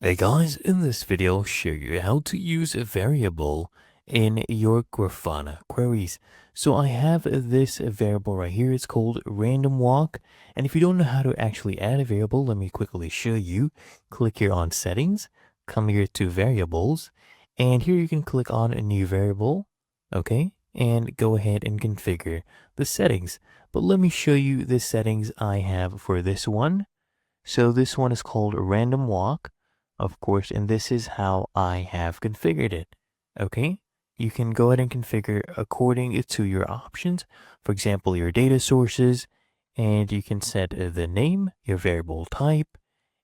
Hey guys, in this video I'll show you how to use a variable in your Grafana queries. So I have this variable right here, it's called random walk. And if you don't know how to actually add a variable, let me quickly show you. Click here on settings, come here to variables, and here you can click on a new variable, okay? And go ahead and configure the settings. But let me show you the settings I have for this one. So this one is called random walk, of course, and this is how I have configured it. Okay, you can go ahead and configure according to your options. For example, your data sources, and you can set the name, your variable type,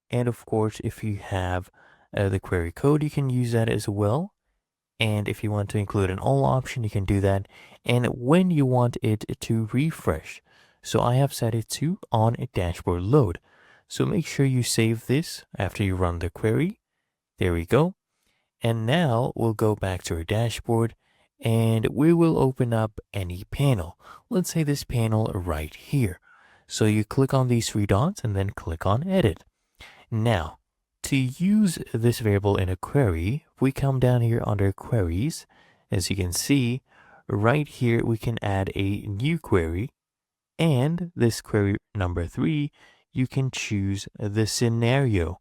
and of course, if you have the query code, you can use that as well. And if you want to include an all option, you can do that. And when you want it to refresh, so I have set it to on a dashboard load. So make sure you save this after you run the query. There we go. And now we'll go back to our dashboard and we will open up any panel. Let's say this panel right here. So you click on these three dots and then click on edit. Now, to use this variable in a query, we come down here under queries. As you can see, right here, we can add a new query. And this query number 3, you can choose the scenario.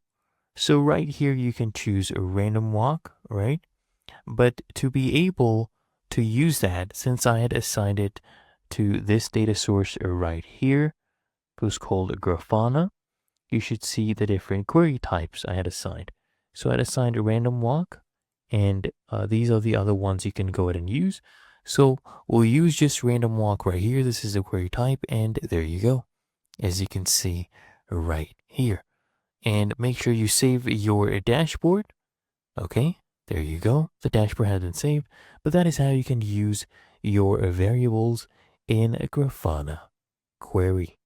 So right here, you can choose a random walk, right? But to be able to use that, since I had assigned it to this data source right here, it was called Grafana, you should see the different query types I had assigned. So I had assigned a random walk, and these are the other ones you can go ahead and use. So we'll use just random walk right here. This is the query type, and there you go, as you can see right here. And make sure you save your dashboard. Okay, there you go. The dashboard has been saved, but that is how you can use your variables in a Grafana query.